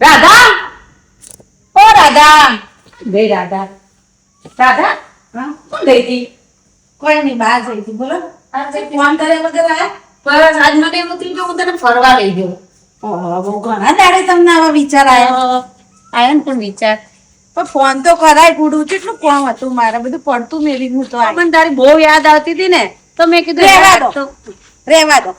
રાધા, ઓ રાધા, ગઈ રાધા. રાધા, કોણ ગઈ હતી? કોઈ નહીં, બહાર જઈ હતી. બોલો. આજે ફોન કર્યા વગર આયા? બસ આજ મને એવું થયું કે હું તને ફરવા લઈ ગયો. ઓહો, બહુ ઘણા દાડે તમને આવા વિચાર આવ્યો. આયો ને પણ વિચાર. પણ ફોન તો કરાય ગુડું, કેટલું કામ હતું મારે, બધું પડતું મેલી હું તો આવી. મને તારી બહુ યાદ આવતી હતી ને તો મેં કીધું રહેવા યાદ દો. તો રહેવા દો.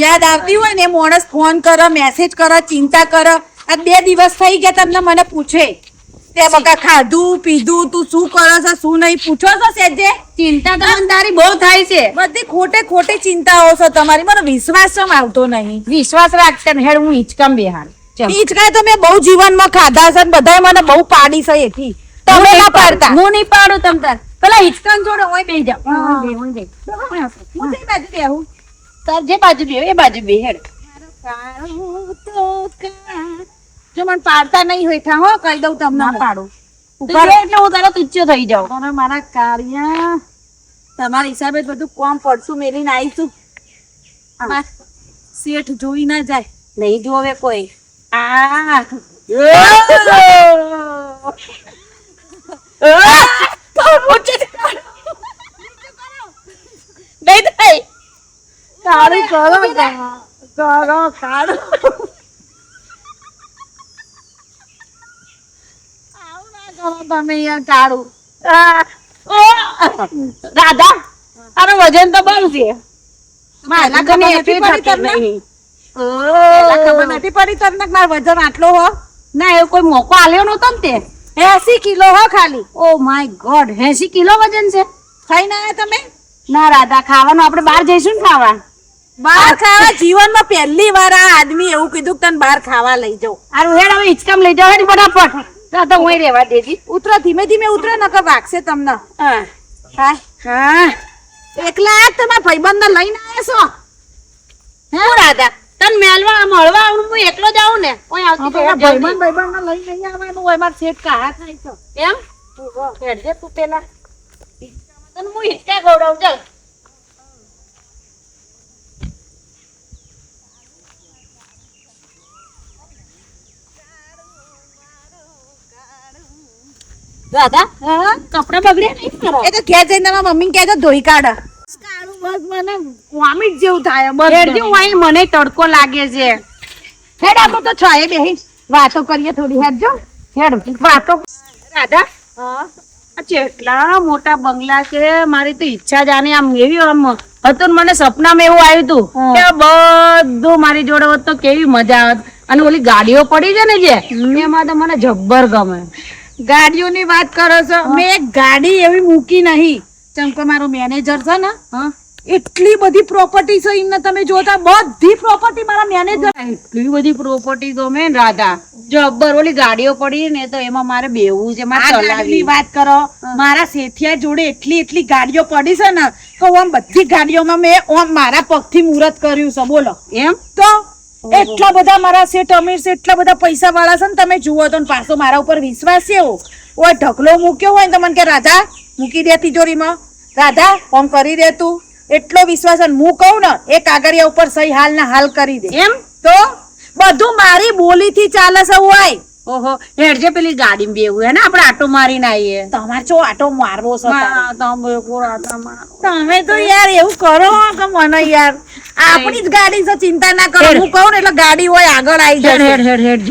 યાદ આવતી હોય ને માણસ ફોન કરો, મેસેજ કરો, ચિંતા કરો. આ 2 દિવસ થઈ ગયા તમને મને પૂછે તે બકા ખાધું પીધું, તું શું કરો છો શું નહીં પૂછો છો સેજે? ચિંતા તો મને તારી બહુ થાય છે. બધી ખોટી ચિંતાઓ છે તમારી, મને વિશ્વાસ કેમ આવતો નહીં? વિશ્વાસ રાખતે ને હેડ હું હિંચકામ બેહાડ. ચાલ. ઈચકાય તો મેં બહુ જીવનમાં ખાધા છે ને બધાએ મને બહુ પાડી છે એથી. તમે ના પાડતા. હું નહીં પાડું તમ તાર. પેલા હિંચકામ છોડો ઓય બેહી જા. હું કઈ બાજુ બેહું? તાર જે બાજુ બે એ બાજુ બે હેડ. જો મને પાડતા નહીં હોય થા હો, કહી દઉં તમને ના હું. પાડું. ઉપર ઉપર એટલે હું તારો તુચ્છો થઈ જાઉં. મને મારા કાર્ય તમારા હિસાબે જ બધું કોમ પડશું મેલીને આવીશું. માર શેઠ જોઈ ના જાય. નહીં જોવે કોઈ. આ નહીં થાય. કાળું કરો કાળું. આવું ના કરો તમે યાર કાળું. રાધા તારું વજન તો બહુ છે. પહેલા ખબર નથી પડી તમને? પહેલા ખબર નથી પડી તમને કે મારું વજન આટલો હો? ના એવું કોઈ મોકો આલ્યો નતો ને તે. 80 કિલો હો ખાલી. ઓ માય ગોડ 80 કિલો વજન છે. ખાઈને આયા તમે? ના રાધા ખાવાનું આપણે બહાર જઈશું ને ખાવા. બહાર ખાવા જીવનમાં પહેલી વાર આ આદમી એવું કીધું કે તને બહાર ખાવા લઈ જાઉં. આરું હેડ હવે હિંચકામ લઈ જાવ હેડ ફટાફટ. રાધા હું રહેવા દેજી. ઉતરો ધીમે ધીમે ઉતરો નકર વાગશે તમને. હા હા હા. એકલા આ તમારા ભાઈબંધને લઈને આયા છો? હું રાધા તને મેલવા મળવા આવું હું એકલો જ આવું ને. કોઈ આવતી ભાઈબંધ જલ્દી. ભાઈબંધને લઈને નહીં આવવાનું હોય, મારે શેઠ કાળા થાય છે. એમ હેડજે તું પેલા. તને હું હિંચકા ખવડાવું ચાલ. રાધા હા? કપડા બગડ્યા નહીં મારા. એ તો ઘેર જઈને તમારા મમ્મીને કહેજો ધોઈ કાઢે. કાળું બસ મને વોમિટ જેવું થાય બસ. હેડજે હું અહીં મને તડકો લાગે છે. હેડ આપણે તો છાયે બેહી વાતો કરીએ થોડી. હેડ જો હેડ વાતો. રાધા હા આ કેટલા મોટા બંગલા છે. મારી તો ઈચ્છા જાણે આમ એવી આમ હતું ને મને સપનામાં એવું આવ્યું હતું હા. કે બધું મારી જોડે હોત તો કેવી મજા આવત. અને ઓલી ગાડીઓ પડી છે ને જે એમાં તો મને જબ્બર ગમે. ગાડીઓની વાત કરો છો? મેં એક ગાડી એવી મૂકી નહીં. જેમ કે મારો મેનેજર છે ને, હા એટલી બધી પ્રોપર્ટી છે એમને તમે જોતા બધી પ્રોપર્ટી મારા મેનેજર. એટલી બધી પ્રોપર્ટી ગમે ને રાધા. જબ્બર ઓલી ગાડીઓ પડી ને તો એમાં મારે બેવું છે. મારે આ ગાડીની ચલાવી. વાત કરો. મારા શેઠિયા જોડે એટલી ગાડીઓ પડી છે ને કે આમ બધી ગાડીઓમાં મેં આમ મારા પગથી મુહૂર્ત કર્યું છે. બોલો એમ તો એટલા બધા મારા શેઠ અમીર છે, એટલા બધા પૈસા વાળા છે ને તમે જુઓ તો ને પાછો મારા ઉપર વિશ્વાસ છે એવો. ઓય ઢગલો મૂક્યો હોય ને તો મને કે રાધા મૂકી દે તિજોરીમાં, રાધા ફોન કરી દે તું. એટલો વિશ્વાસ છે ને હું કહું ને એ કાગળિયા ઉપર સહી હાલ ના હાલ કરી દે. એમ તો બધું મારી બોલીથી ચાલે છે. હોય ઓહો હેડજે પેલી ગાડીમાં બેવું હે ને આપણે આટો મારીને આવીએ. તમારે જો આટો મારવો છે તારે. તમે તમે તો યાર એવું કરો કે મને યાર આપણી જ ગાડી છે, ચિંતા ના કરો. હું કહું ને એટલે ગાડી હોય આગળ આવી જશે.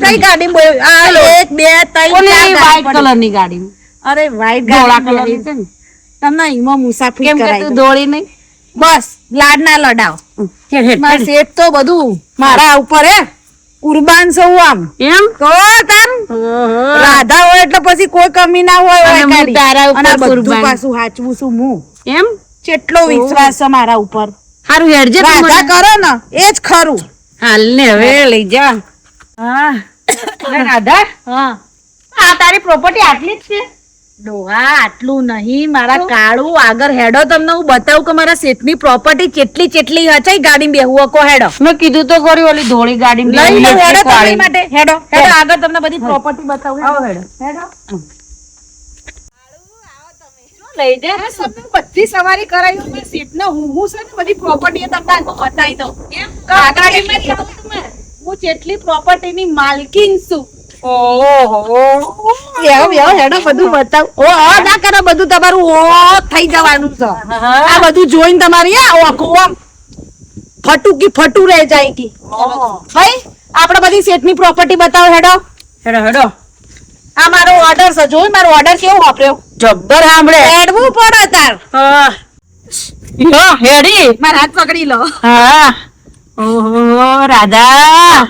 કઈ ગાડી બોલ? આ 1 2 3 4 ગાડી કલર ની ગાડી પડી. અરે વ્હાઈટ ધોળા ગાડી કલર ની છે ને. તમને એમાં મુસાફરી કેમ કે કરાવી તું દઉં. દોડી નહીં. બસ લાડ ના લડાવ. હેડ હેડ મારા શેઠ તો બધું મારા ઉપર હે કુરબાન છે હું આમ. એમ તો તન રાધા હોય એટલે પછી કોઈ કમી ના હોય. અને હોય હું ખાલી. તારા ઉપર અને આ બધું કુરબાન. પાછું હાચવું છું હું. એમ કેટલો વિશ્વાસ છે મારા ઉપર. હારું હેડજે તું રાધા મને. કરો ને એ જ ખરું. હાલ ને હવે લઈ જા. હા લે રાધા હા આ તારી પ્રોપર્ટી આટલી જ છે. ડોહા આટલું નહીં મારા કાળું. આગળ હેડો તમને હું બતાવું કે મારા શેઠની પ્રોપર્ટી કેટલી હશે. ગાડી બેહું કો હેડો મેં કીધું તો ખરી ઓલી ધોળી ગાડી લઈ લો હેડો તમારી માટે. હેડો હેડો આગળ તમને બધી પ્રોપર્ટી બતાવું. આવો હેડો. હેડો લઈ જા. તમને બધી સવારી કરાવી. મેં શેઠને હું છે ને બધી પ્રોપર્ટી તમને બતાવી દઉં. એમ આ ગાડીમાં જ આવું તમે. હું જેટલી પ્રોપર્ટીની માલકીન છું ઓહો હેડો બધું બતાવ ના કરો બધું તમારું થઈ જવાનું છે આ બધું જોઈને તમારી આમ ફટુ રહી જાય કે ભાઈ આપણે બધી શેઠની પ્રોપર્ટી બતાવો હેડો હેડો આ મારો ઓર્ડર છે જોઈ મારો ઓર્ડર કેવો વાપર્યો જબ્બર સાંભળે હેડવું પડે તાર હેડી મારા હાથ પકડી લો હા ઓહો રાધા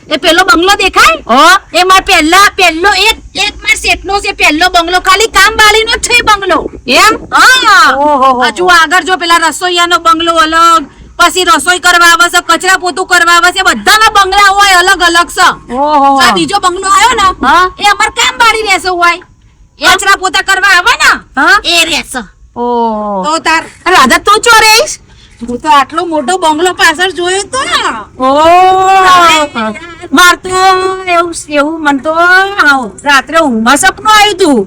એ પેલો બંગલો દેખાય એ માર પહેલો એક માર શેઠનો છે પહેલો બંગલો ખાલી કામ વાળીનો છે એ બંગલો એમ હા ઓહો હજુ આગળ જો પેલા રસોઈયાનો બંગલો અલગ પછી રસોઈ કરવા આવે છે કચરા પોતું કરવા આવે છે બધાના બંગલા હોય અલગ અલગ છે ઓહો આ બીજો બંગલો આવ્યો ને હા એ અમાર કામ વાળી રહેશે હોય કચરા પોતા કરવા આવે ને હા એ રહેશે ઓહો તો તાર રાધા તું ચો રહીશ હું તો આટલો મોટો બંગલો પાછળ જોયો તો માર તો એવું મન તો રાત્રે ઊંઘમાં સપનું આવ્યું તું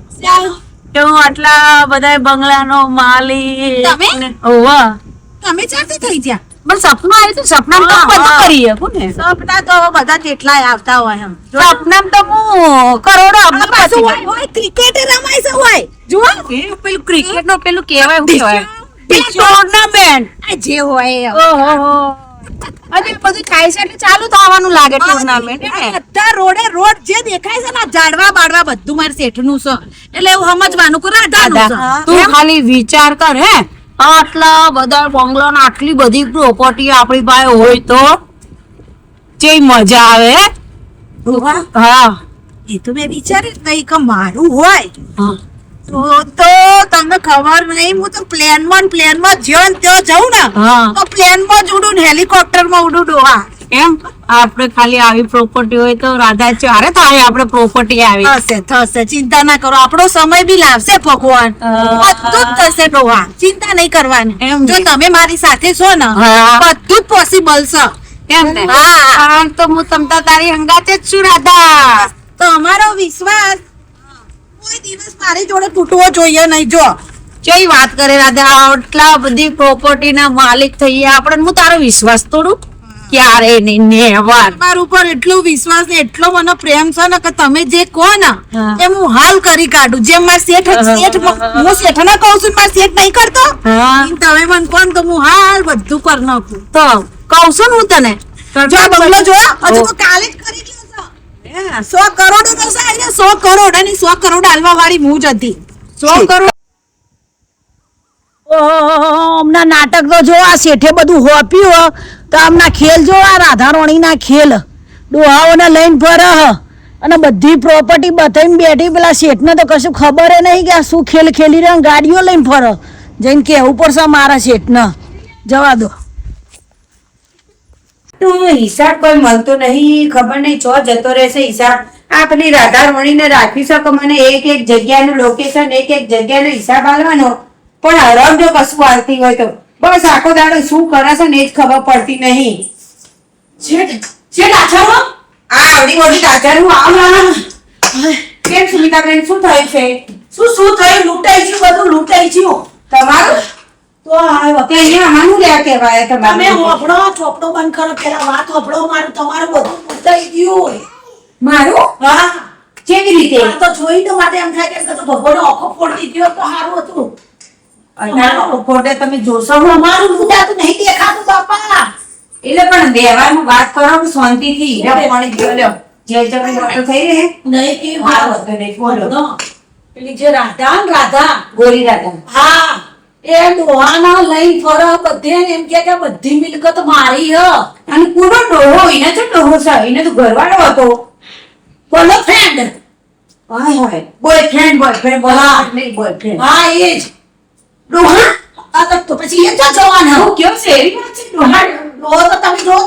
કે હું આટલા બધા બંગલાનો માલિક તમે? ઓવા તમે ચારથી થઈ ગયા પણ સપનું આવ્યું તું સપનામાં તો બધું કરીએ કોને સપના તો હવે બધા જેટલાય આવતા હોય એમ સપનામાં તો હું કરોડો આ પાછું હોય ક્રિકેટ રમાય છે હોય જુઓ પેલું ક્રિકેટ નો પેલું કેવાય શું કહેવાય ટુર્નામેન્ટ જે હોય ઓહો અરે બધું થાય છે એટલે ચાલુ થવાનું લાગે ટુર્નામેન્ટ બધા રોડ જે દેખાય છે ને ઝાડવા બાડવા બધું મારે શેઠનું છે એટલે એવું સમજવાનું કે રાધાનું છે તું ખાલી વિચાર કર હે આટલા બધા બંગલા ને આટલી બધી પ્રોપર્ટી આપણી પાસે હોય તો જે મજા આવે હા એ તો મેં વિચાર્યું જ નહીં કે મારું હોય હા તો તમને ખબર નહીં હું તો પ્લેનમાં જ્યાં ત્યાં જઉં ને હા તો પ્લેનમાં જ ઉડું ને હેલિકોપ્ટરમાં ઉડું ડોહા એમ આપણે ખાલી આવી પ્રોપર્ટી હોય તો રાધા ચારે થાય આપણે પ્રોપર્ટી આવી થશે ચિંતા ના કરો આપણો સમય બી લાવશે ભગવાન બધું જ થશે ડોહા ચિંતા નહીં કરવાની એમ જો તમે મારી સાથે છો ને હા. બધું જ પોસિબલ છે એમ ને હા તો હું તમતા તારી હંગાતે જ છું રાધા તો અમારો વિશ્વાસ કોઈ દિવસ મારી જોડે તૂટવો જોઈએ નહીં જો કઈ વાત કરે રાધા આટલા બધી પ્રોપર્ટી ના માલિક થઈએ આપણે હું તારો વિશ્વાસ તોડું ક્યારે નહીં નેવાર મારા ઉપર એટલો વિશ્વાસ ને એટલો મને પ્રેમ છે ને કે તમે જે કહો ને હા. એ હું હાલ કરી કાઢું જેમ મારા શેઠ હું શેઠને કહું છું મારા શેઠ નહીં કરતો હા એમ તમે મને કહો ને તો હું હાલ બધું કરી નાખું તો કહું છું ને હું તને જો આ બંગલો જો હજુ તો કાલે જ કરી લ્યો છો 100 કરોડ નો છે ને 100 કરોડ અને 100 કરોડ હાલવા વાળી હું જ હતી 100 કરોડ હમણાં નાટક તો જો આ શેઠે બધું હોપ્યું તો આમના ખેલ જો આ રાધારોણીના ખેલ ડોહાઓને લઈને ફરે અને બધી પ્રોપર્ટી બતાવીને બેઠી પેલા શેઠને તો કશું ખબર નહીં કે આ શું ખેલ ખેલી રહ્યા ગાડીઓ લઈને ફરે જઈને કહેવું પડશે મારા શેઠને જવા દો તો હિસાબ કોઈ મળતો નહીં ખબર નહીં ચો જતો રહેશે હિસાબ આ પેલી રાધારમણીને રાખી શકો મને એક જગ્યાનું લોકેશન એક જગ્યાનો હિસાબ આલવાનો પણ હરામ જો કશું આવતી હોય તો બસ આખો દાડો શું કરે છે ને એ જ ખબર પડતી નહીં આ આવડી મોટી ટાચારું આમ કેમ સુમિતાબેન શું થયું છે શું થયું લૂંટાઈ ગયું બધું લૂંટાઈ ગયું તમારું તો આ તે અહીંયા અમારું લે કહેવાય તમે તમારું હોપડો ચોપડો બંધ કરો પેલા વાત હોપડો મારું તમારું બધું લૂંટાઈ ગયું મારું હા કેવી રીતે આ તો જોઈને માટે એમ થાય કે તો ભગવાન આંખો ફોડી ગયો તો સારું હતું અઢાર ફોટે તમે જોશો અમારું લૂંટાતું નહીં દેખાતું બાપા એટલે પણ વ્યવહારમાં વાત કરો ને શાંતિથી હીરા પાણી પીઓ લ્યો જે જમે વાતો થઈ રહે નહીં કે મારો હતો નહીં બોલો પેલી જે રાધા ગોરી રાધા હા એ ડોહાના લઈને ફરે બધે એમ કે બધી મિલકત મારી હ અને પૂરો ડોહો એને તો ડોહો છે એને તો ઘરવાળો હતો બોલો ફ્રેન્ડ હાય હાય બોયફ્રેન્ડ બોલો હા. નહીં બોયફ્રેન્ડ હા એ જ ડોહા આ તો પછી એ જ જવાના હું કયો શેરી વાત છે ડોહા ડોહો તો તમે જો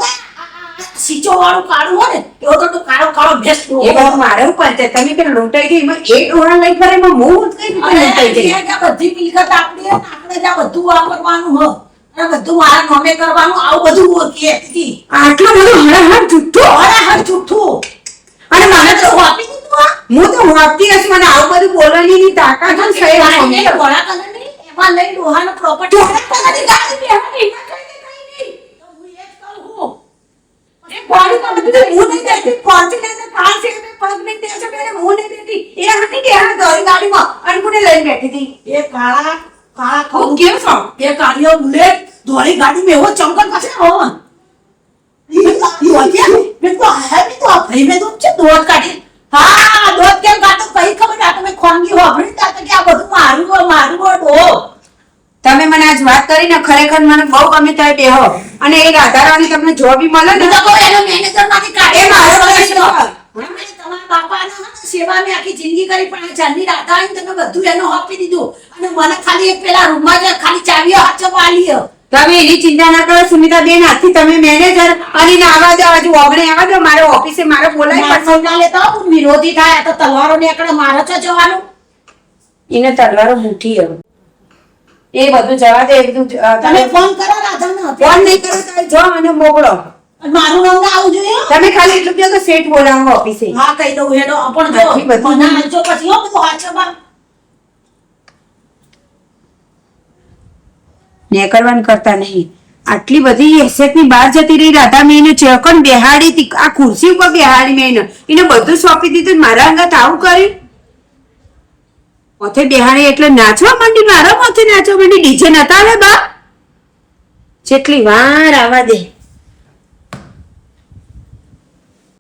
સીચો વાળું કાળું હોય ને એવો તો કાળો ભેંસ ડોહો. એ બધું મારે ઉપર છે તમે પેલા લૂંટાઈ ગઈ એમાં એક ડોહા લઈ ફરે એમાં હું કઈ રીતે અરે, લૂંટાઈ ગઈ એ કે બધી મિલકત આપણી હે ને આપણે ત્યાં બધું વાપરવાનું હ અને બધું મારા નામે કરવાનું આવું બધું કે હતી આટલું બધું હળહળ જુઠ્ઠું હર જૂઠું અને મને તો આપી દીધું આ હું તો વાપતી હશે મને આવું બધું બોલવાની તાકાત જ છે વાળીને ઘોડા કલરની એમાં લઈ ડોહાનો પ્રોપર્ટી કલરની ગાડી બેહવાની એમાં કઈ નહીં તો હું એ જ કહું હું એ ગાડી તો બધું હું નહીં દેતી ફોર્ચ્યુનર ને કાર છે મેં પગ ને ત્યાં છે પેલે હું નહીં બેઠી એ હતી કે આ દોરી ગાડીમાં અને મને લઈને બેઠી હતી. એ કાળા કાળા હું કેમ છો? એ કાળિયો બુલેટ ધોળી ગાડી में वो चमकन पासे हो मैं तो है भी तो भाई मैं तो चे दोत काटी हाँ दोत के काटो कहीं खबर ना तो मैं खोंगी हो अपनी ताकत क्या બધું મારું ડો તમે મને આજ વાત કરીને ખરેખર મને બહુ ગમે તમે બેહો અને એ રાધારાણી તમને જો બી મળે ને તો કોઈ એનો મેનેજર માંથી કાઢે એ મારો પ્રશ્ન પ્રશ્ન. મેં તમારા બાપાના સેવા મેં આખી જિંદગી કરી પણ આ ચાંદની રાત આવીને તમે બધું એનો આપી દીધું અને મને ખાલી એક પેલા રૂમમાં જ ખાલી ચાવીઓ હાચવા આલી તમે એની ચિંતા ના કરો સુમિતાબેન, આજથી તમે મેનેજર અને એને આવા દો, હજુ ઓગણે આવા દો, મારે ઓફિસે મારે બોલાય માણસો ના લેતા હો, વિરોધી થાય તો તલવારો નીકળે મારે છે જવાનું એને તલવારો મૂઠી હવે એ બધું જવા દે. એ બધું તમે ફોન કરો રાધાને ફોન નહીં કરો તમે જો અને મોકલો. મારું નામ ના આવું જોઈએ તમે ખાલી એટલું કહો કે સેટ બોલાવો ઓફિસે. હા કહી દઉં હેડો પણ જો આટલી બધી મને હાલજો પછી હો બધું હાચવા નેકરવાન કરતા નહીં. આટલી બધી હેસિયતની બહાર જતી રહી રાધા, મેં એને ચેકણ બેહાડી હતી, આ ખુરશી ઉપર બેહાડી મેં એને બધું સોંપી દીધું ને મારા અંગત આવું કરી માથે બેહાડી એટલે નાચવા માંડી, મારા માથે નાચવા માંડી. ડીજે નતા આવે બા, જેટલી વાર આવા દે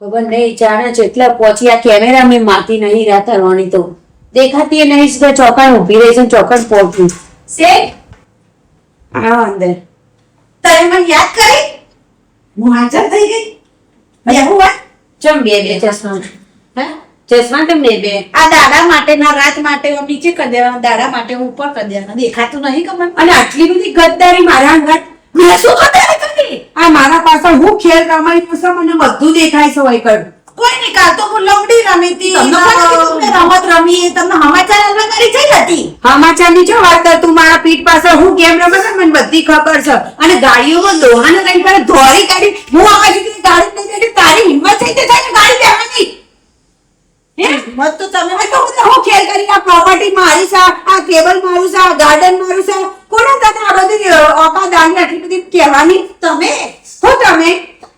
ખબર નહીં જાણે જેટલા પહોંચી આ કેમેરા મેં માતી નહીં રાતા રોણી તો દેખાતી નહીં, સીધા ચોકણ ઊભી રહી છે ચોકણ પહોંચ્યું શેઠ આવો અંદર. તમે મને યાદ કરી હું હાજર થઈ ગઈ બેહું વાત ચમ બે ચશ્મા હે ચશ્મા કેમ બે આ દાડા માટે ના રાત માટે હું નીચે કરી દેવાના, દાડા માટે હું ઉપર કરી દેવાના, દેખાતું નહીં કે મને અને આટલી બધી ગદ્દારી મારા અંગત મેં શું કદાચ કરી આ મારા પાછળ હું ખેલ રમાઈ છું, મને બધું દેખાય છે હોય કર કોઈ નહીં કાલ તો હું લંગડી રમી હતી તમને કોણે કીધું મેં રમત રમી તમને સમાચાર એમને કરી જઈ હતી સમાચારની જો વાત કર તું, મારા પીઠ પાછળ હું કેમ રમે છે મને બધી ખબર છે. અને ગાડીઓમાં દોહાને લઈને પેલા ધોરી કાઢી હું આવા જેટલી ગાડી નહીં બેઠી, તારી હિંમત થઈ જાય ને ગાડી બેહવાની મત તો તમે હવે તો બધા હું ખેલ કરી આ પ્રોપર્ટી મારી છે, આ ટેબલ મારું છે, આ ગાર્ડન મારું છે, કોને તને આ બધી ઓકાત આની આટલી બધી કહેવાની તમે હું તમે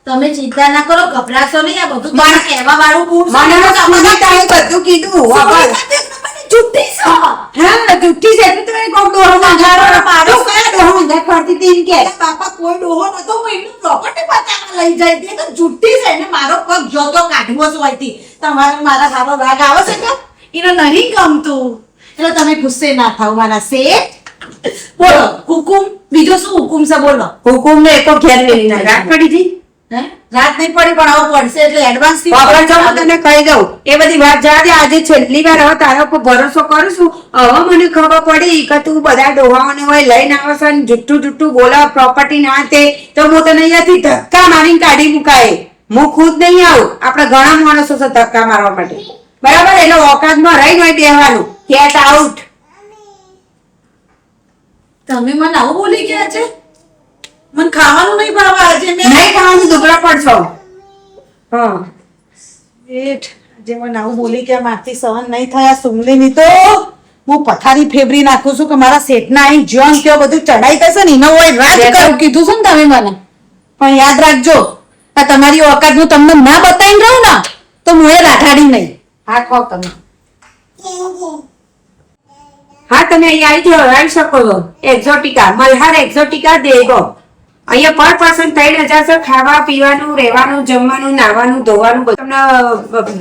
તમે ચિંતા ના કરો ગભરાશો નહીં, આ બધું મને કહેવા વાળું કોણ છે? મને સુનિતાએ બધું કીધું સુનિતા વગર. તે મને જુઠ્ઠી છો. હા જુઠ્ઠી છે એટલે તો એ કોક ડોહો મંગારો મારો તું કયા ડોહો મંગાર કરતી હતી એમ કે એના બાપા કોઈ ડોહો નતો, હું એમનું પ્રોપર્ટી બતાવવા લઈ જાય હતી, તો જુઠ્ઠી છે ને મારો પગ જોતો કાઢવો જ હોય હતી. તમારે મારા સારો રાગ આવે છે કે એને નહીં ગમતું એટલે તમે ગુસ્સે ના થાવ મારા શેઠ. બોલો હુકુમ, બીજો શું હુકુમ છે બોલો. હુકુમ ને તો ઘેર મેલી ના રાત પડી હતી હે રાત નહીં પડી પણ આવું પડશે એટલે એડવાન્સ થી બાપરા જો હું તને કહી દઉં એ બધી વાત જવા દે, આજે છેલ્લી વાર હવે તારા પર ભરોસો કરું છું. હવે મને ખબર પડી કે તું બધા ડોહાઓને હોય લઈને આવે છે અને જુઠ્ઠું જુઠ્ઠું બોલાવ પ્રોપર્ટી ના તે તો હું તને અહીંયાથી ધક્કા મારીને કાઢી મુકાય. હું ખુદ નહીં આવું, આપણે ઘણા માણસો છે ધક્કા મારવા માટે, બરાબર? એટલે ઓકાતમાં રહીને હોય બેહવાનું, ગેટ આઉટ. તમે મને આવું બોલી ગયા છે? મને ખાવાનું નહીં ભાવે આજે મેં નહીં ખાવાનું દુબળા પડશો. હા શેઠ આજે મને આવું બોલી ગયા મારથી સહન નહીં થયા સુમલીની તો હું પથારી ફેરવી નાખું છું કે મારા શેઠના અહીં જ્યાં ત્યાં બધું ચડાઈ જશે ને એનો હોય રાજ કરું કીધું છે ને તમે મને. પણ યાદ રાખજો આ તમારી ઓકાત હું તમને ના બતાવીને રહું ને તો હું એ રાઠાડી નહીં. હા કહો તમે. હા તમે અહીંયા આવી જાઓ, આવી શકો છો. એક્ઝોટિકા મલ્હાર એક્ઝોટિકા દેગો. અહીંયા પર પર્સન 3000 છે. ખાવા પીવાનું, રહેવાનું, જમવાનું, નાવાનું, ધોવાનું બધું.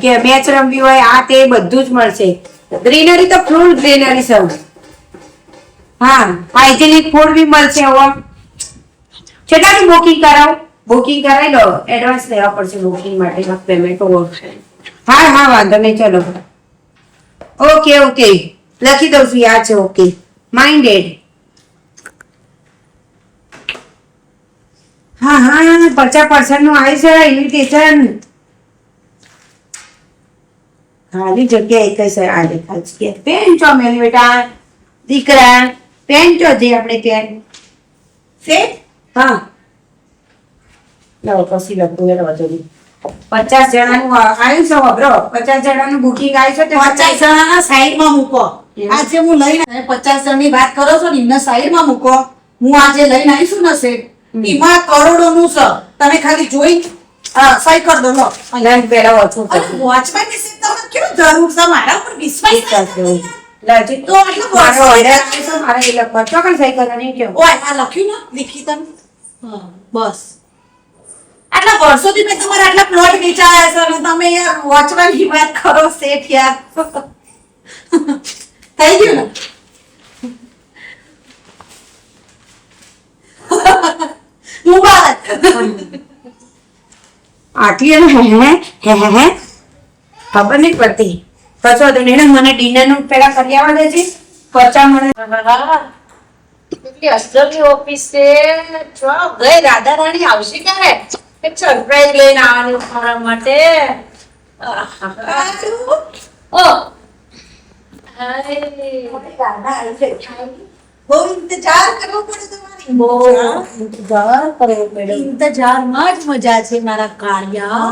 તમને મેચ રમવી હોય આ તે બધું જ મળશે. ગ્રીનરી તો ફૂલ ગ્રીનરી છે. હા હાઇજેનિક ફૂડ બી મળશે. હવે કેટલાની બુકિંગ કરાવ? બુકિંગ કરાવી લો, એડવાન્સ લેવા પડશે બુકિંગ માટે પેમેન્ટ. હા હા વાંધો નહીં, ચલો ઓકે ઓકે લખી દઉં છું, યાદ છે. Okay minded. હા હા 50% નું આવી છે ઇન્વિટેશન. ખાલી જગ્યા એક જ છે. આ દેખાય છે પેન ચો મેલી બેટા દીકરા, પેન ચો જે આપણે પેન છે. હા લાવો પછી લખું એનો વધુ 50 જણાનું આવ્યું છે. બરો 50 જણાનું બુકિંગ આવ્યું છે. 50 જણાના સાઈડમાં મૂકો. આજે હું લઈને 50 જણની વાત કરો છો ને એમને સાઈડમાં મૂકો. હું આજે લઈને આવીશું ને શેઠ એમાં કરોડોનું છે, તમે ખાલી જોઈ હા સહી કર દો લો લેન પેલા ઓછું વોચમેન ની તમારે કેવું જરૂર છે મારા ઉપર વિશ્વાસ કરજો લાજી તો આટલું મારો વર્ષો ઓર્ડર છે મારે એ લખવા ચોકન સહી કરવાની કેવું ઓય આ લખ્યું ને લીખી તમે હા બસ આટલા વર્ષોથી મેં તમારા આટલા પ્લોટ વેચાયા છે અને તમે યાર વોચમેન ની વાત કરો શેઠ યાર થઈ ગયું ને મુબારક આટલી અને હે ખબર નહીં પડતી પછી તો એને મને ડિનર નું પેલા કરી આવવા દેજે પચા મને કેટલી અસરની ઓફિસ છે જો ગઈ રાધા રાણી આવશે ક્યારે એક સરપ્રાઈઝ લઈને આવવાનું મારા માટે ઓ બહુ ઇંતજાર કરવો પડે તમારી બહુ ઇંતજાર કરવો પડ્યો ઇંતજારમાં જ મજા છે મારા કાળિયા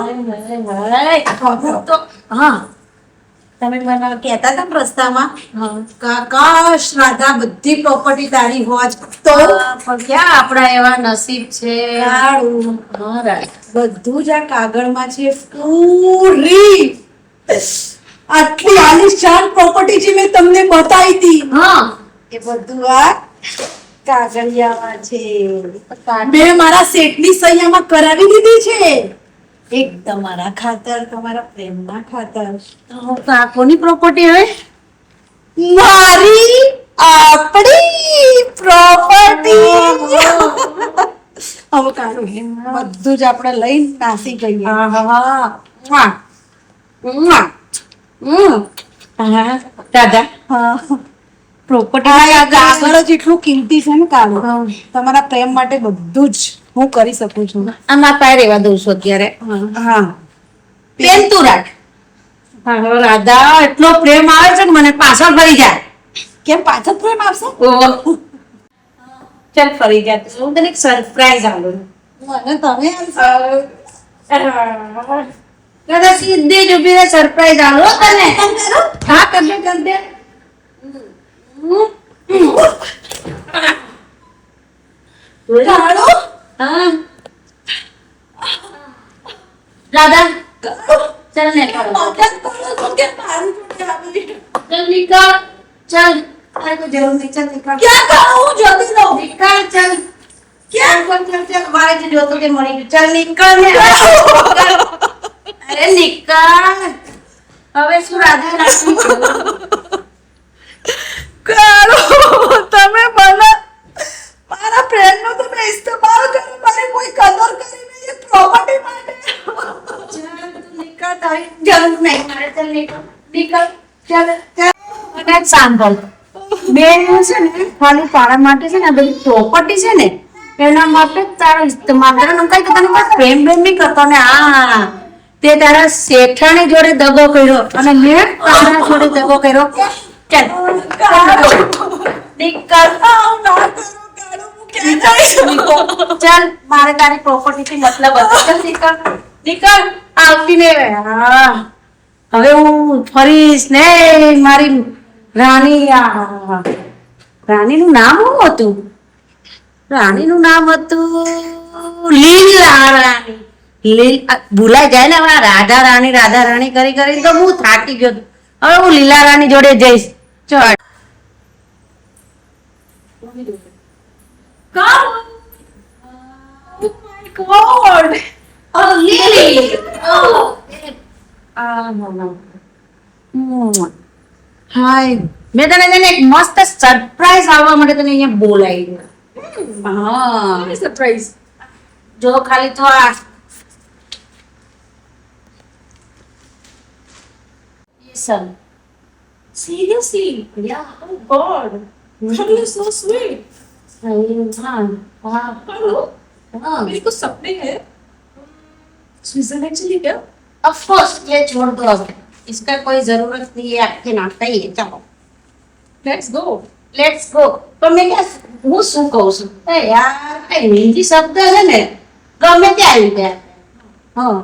તો હા તમે મને કહેતા હતા ને રસ્તામાં કાશ રાધા બધી પ્રોપર્ટી તારી હોત તો પણ ક્યાં આપણા એવા નસીબ છે કાળું હા રાજ બધું જ આ કાગળમાં છે પૂરી આટલી આલિશાન પ્રોપર્ટી જે મેં તમને બતાવી હતી હા એ બધું આ કાગળિયામાં છે મેં મારા શેઠની સહી આમાં કરાવી દીધી છે એક તમારા ખાતર તમારા પ્રેમના ખાતર આ કોની પ્રોપર્ટી હવે મારી આપણી પ્રોપર્ટી હવે કાઢું બધું જ આપણે લઈને નાસી ગઈએ દાદા હા પ્રોપર્ટી કાગળ જ એટલું કિંમતી છે ને કાગળ તમારા પ્રેમ માટે બધું જ હું કરી શકું છું આમાં પાય રહેવા દઉં છું અત્યારે હા પેન તું રાખ હા રાધા એટલો પ્રેમ આવે છે ને મને પાછળ ફરી જાય કેમ પાછળ પ્રેમ આવશે ચાલ ફરી જાય તો હું તને એક સરપ્રાઈઝ આલું મને તમે દાદા સીધી જ ઉભી રહે સરપ્રાઈઝ આલો તને હા કર દે કાળો હા દાદા ચાલ ને મદદ કરો તો કે મારું જોડે આવી ચાલ નીકળ ચાલ તારે કોઈ જરૂર નહીં ચાલ નીકળ ક્યાં કાળો હું જલ્દી દઉં નીકળ ચાલ ક્યાં ચાલ મારે જે જોતું તે મળી ગયું ચાલ નીકળ ને અરે નીકળ હવે શું રાધા રાણી કાળો તમે મને મારા ફ્રેન્ડનો તમે ઇસ્તેમાલ કરો મારી કોઈ કદર કરી નહીં એ પ્રોપર્ટી માટે ચાલ તું નીકળ તારી જરૂર નહીં મારે ચાલ નીકળ ચાલ ચાલ સાંભળ બેન છે ને ખાલી તારા માટે છે ને આ બધી પ્રોપર્ટી છે ને એના માટે તારો ઇસ્તેમાલ કરે કઈ કે તને કોઈ પ્રેમ બેમ નહીં કરતો ને આ તે તારા શેઠાણી જોડે દગો કર્યો અને મેં તારા જોડે દગો કર્યો ચાલ નીકળ ચાલ મારે તારી પ્રોપર્ટી થી મતલબ હતો ચાલ નીકળ આવતી ને હવે હું ફરીશ ને મારી રાણી રાણીનું નામ શું હતું રાણીનું નામ હતું લીલા રાણી ભૂલાઈ જાય ને હવે રાધા રાણી કરી કરીને તો હું થાકી ગયો હવે હું લીલા રાણી જોડે જઈશ ચલ God! Oh, Lily! Oh! હાય મેં તને એક મસ્ત સરપ્રાઈઝ આવવા માટે તને અહીંયા બોલાવી હા સરપ્રાઈઝ જો ખાલી તો આ Listen. Seriously? Yeah. Oh God! That is so sweet. हाँ हेलो हाँ मेरे को सपने हैं स्विट्जरलैंड चलिए क्या ऑफ कोर्स ये छोड़ दो अब इसका कोई जरूरत नहीं है आपके नाता ही है चलो लेट्स गो लेट्स गो પણ મેં ક્યાં હું શું કહું છું એ યાર એ હિન્દી શબ્દ છે ને ગમે ત્યાં આવી ગયા હા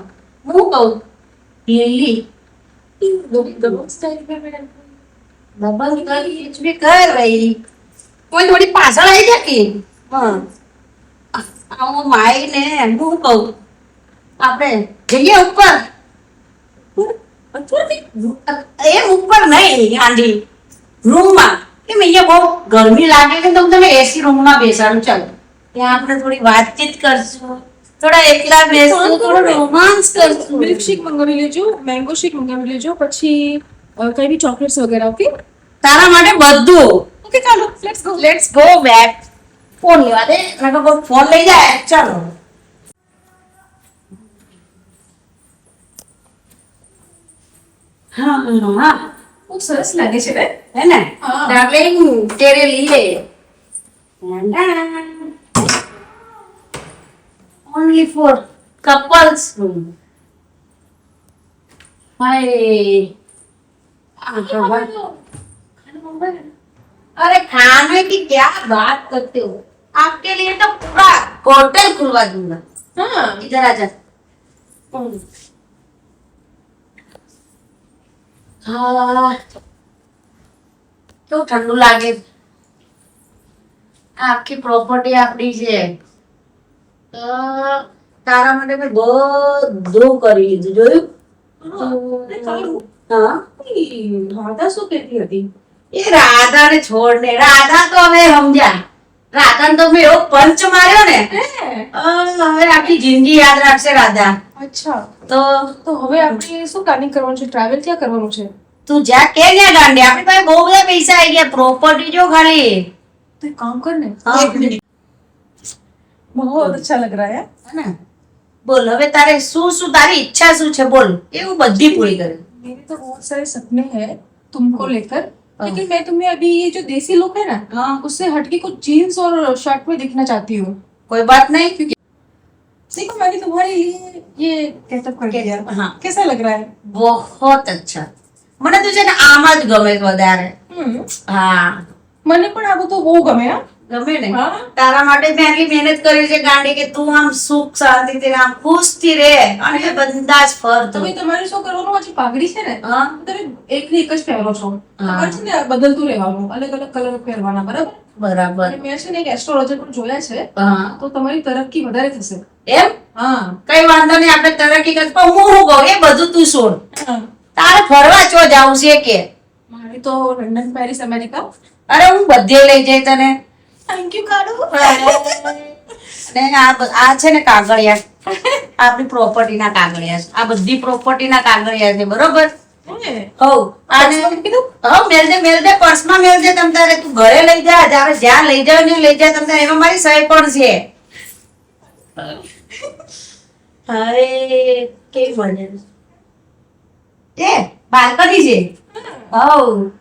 હું કહું લીલી डबल स्टाइल में मैं ડબલ કરી कुछ भी कर रही કોઈ થોડી પાછળ આવી ગયા કે હા હું માઈ ને હું કહું આપણે જઈએ ઉપર. એમ ઉપર નહીં આંધી, રૂમમાં. કેમ અહીંયા બહુ ગરમી લાગે છે તો હું તમે એસી રૂમમાં બેસાડું. ચાલો ત્યાં આપણે થોડી વાતચીત કરશું, થોડા એકલા બેસશું, થોડો રોમાંસ કરશું. મિલ્કશેક મંગાવી લેજો, મેંગો શેક મંગાવી લેજો, પછી કઈ બી ચોકલેટ્સ વગેરે. ઓકે તારા માટે બધું. ઓકે ચાલો let's go go. Back. Phone લેવા દે, નકર કોઈ ફોન લઈ જાય. ચાલો. હા હા, બહુ સરસ લાગે છે ને. है ना हाँ। डार्लिंग तेरे लिए ओनली फॉर कपल्स रूम. हाय अरे खाने की क्या बात करते हो, आपके लिए तो पूरा होटल खुलवा दूंगा. હા इधर आजा. हाँ કેવું ઠંડુ લાગે. આખી પ્રોપર્ટી આપણી છે તો તારા માટે મેં બધું કરી લીધું. જોયું? હા, રાધા શું કહેતી હતી? એ રાધાને છોડ ને, રાધા તો હવે સમજ્યા. રાધાને તો મેં એવો પંચ માર્યો ને, હવે આખી જિંદગી યાદ રાખશે રાધા. અચ્છા, તો તો હવે આપણે શું પ્લાનિંગ કરવાનું છે? ટ્રાવેલ ક્યાં કરવાનું છે? તું જ્યાં કે ત્યાં ગાંડી, આપણી પાસે બહુ બધા પૈસા આવી ગયા. પ્રોપર્ટી જો ખાલી. तो एक काम कर ने, हाँ। बहुत अच्छा लग रहा है. है ना? બોલ હવે તારે શું તારી ઈચ્છા શું છે બોલ, એવું બધી પૂરી કરે. मेरे तो बहुत सारे सपने हैं तुमको लेकर, लेकिन मैं तुम्हें अभी ये जो देसी लुक है ना, हाँ। उससे हटके कुछ जीन्स और शर्ट में दिखना चाहती हूँ. કોઈ બાત નહીં. देखो मैंने तुम्हारे लिए ये गेटअप कर दिया. हाँ। कैसा लग रहा है? बहुत અચ્છા. મને તો છે ને આમ જ ગમે છે વધારે. હા મને પણ આ બધું બહુ ગમે. હા, ગમે ને. હા. તારા માટે મેં આટલી મહેનત કરી છે ગાંડી કે તું આમ સુખ શાંતિથી આમ ખુશથી રહે અને બંદાજ ફર તું. તમે તમારે શું કરવાનું? હજી પાઘડી છે ને, હા તમે એક ને એક જ પહેરો છો. તમારે છે ને બદલતું રહેવાનું, અલગ અલગ કલર પહેરવાના, બરાબર? બરાબર. અને મેં છે ને એક એસ્ટ્રોલોજર પણ જોયા છે, હા તો તમારી તરક્કી વધારે થશે. એમ હા. કઈ વાંધો નહીં, આપણે તરક્કી કરી. પણ હું શું કહું, એ બધું તું છોડ. હા. તારે ફરવા ચો જાવું છે કે? મારે તો લંડન, પેરિસ, અમેરિકા. અરે હું બધે લઈ જઈ તને. થેન્ક યુ કાળુ. ને આ છે ને કાગળિયા, આપણી પ્રોપર્ટી ના કાગળિયા છે. આ બધી પ્રોપર્ટી ના કાગળિયા છે, બરોબર? હવ અને મેલ દે પર્સમાં મેલ દે. તમ તારે તું ઘરે લઈ જા, જ્યારે જ્યાં લઈ જાવ ને લઈ જા. તમ તારે એમાં મારી સહી પણ છે. અરે કેવી બને એ બાલ્કની છે. હવ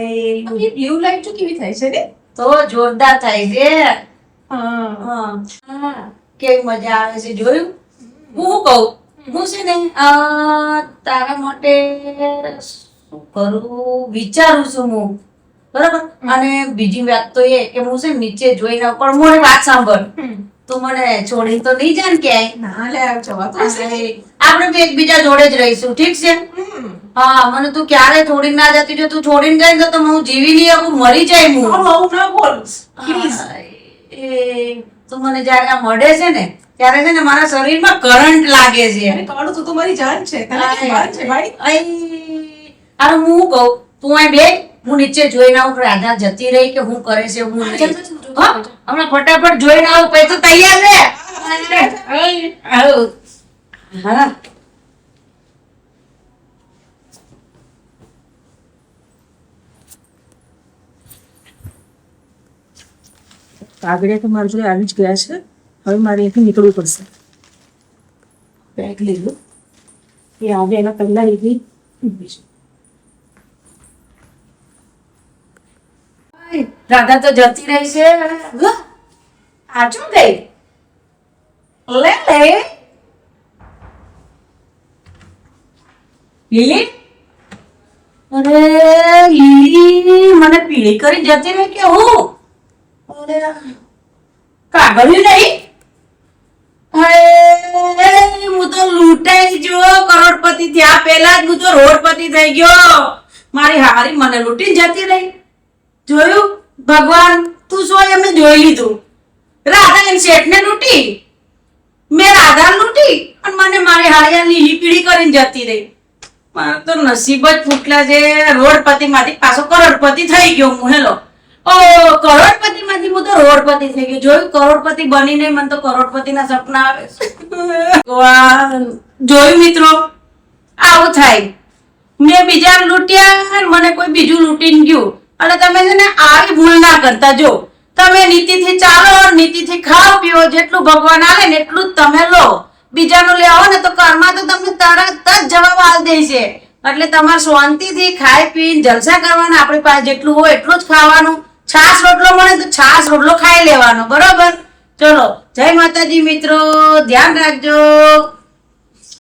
ये બ્લુ લાઈટ જો કેવી થાય છે ને? તો જોરદાર થાય છે. હા. હા કેવી મજા આવે છે. જોયું? હું કહું, હું છે ને તારા માટે શું કરું વિચારું છું હું, બરાબર? અને બીજી વાત તો એ કે હું છે ને નીચે જોઈને, પણ મારી વાત સાંભળ, તું મને છોડીને તો નહીં જાય ને ક્યાંય? ના લે, જવા તો હશે. આપણે બે એકબીજા જોડે જ રહીશું, ઠીક છે? હા, મને તું ક્યારે છોડીને ના જતી. જો તું છોડીને જાય ને તો હું જીવી નહીં શકું, મરી જાય હું. આવું ના બોલ પ્લીઝ. એ તું મને જયારે આ મળે છે ને ત્યારે છે ને મારા શરીરમાં કરંટ લાગે છે. અરે કાળુ, તું તો મારી જાન છે. તને કેમ વાત છે ભાઈ? અરે હું શું કહું, તું અહીં બે, હું નીચે જોઈને આવું રાધા જતી રહી કે હું કરે છે હું નહીં. હા, હમણાં ફટાફટ જોઈને આવું, પછી તો તૈયાર રે. આવું. હા કાગડિયા તો મારા જોડે આવી જ ગયા છે. હવે મારે અહીંથી નીકળવું પડશે. બેગ લઈ લો, એ આવે એના પહેલા એવી રાધા તો જતી રહી છે. આ શું ગઈ? લે લે લીલી. અરે લીલી મને પીળી કરી જતી રહી કે હું? અરે કાગળિયું નહીં. અરે હું તો લૂંટાઈ ગયો કરોડપતિ થયા પહેલા જ. હું તો રોડપતિ થઈ ગયો. મારી હારી મને લૂંટીને જતી રહી. જોયું ભગવાન, તું શું એમને જોઈ લીધું. રાધા એમ શેઠને લૂંટી, મેં રાધા લૂંટી મારી હાડિયાની લીપીડી કરીને જતી રહી. મારે તો નસીબ જ ફૂટલા છે. રોડપતિ માંથી પાછો કરોડપતિ થઈ ગયો હું. હેલો કરોડપતિ માંથી હું તો રોડપતિ થઈ ગયો. જોયું કરોડપતિ બનીને મને તો કરોડપતિના સપના આવે છે. વાહ! જોયું મિત્રો, આવું થાય. મેં બીજા લૂંટ્યા, મને કોઈ બીજું લૂંટીને ગયું. અને તમે છે ને આવી ભૂલ ના કરતા. જો તમે નીતિથી ચાલો, નીતિથી ખાઓ પીઓ, જેટલું ભગવાન આલે ને એટલું જ તમે લો. બીજાનું લેવો ને તો કર્મા તો તમને તરત જ જવાબ આલ દેશે. એટલે તમારે શાંતિથી ખાઈ પીને જલસા કરવાના. આપણી પાસે જેટલું હોય એટલું જ ખાવાનું. છાસ રોટલો મળે તો છાસ રોટલો ખાઈ લેવાનો. બરોબર? ચલો, જય માતાજી મિત્રો, ધ્યાન રાખજો.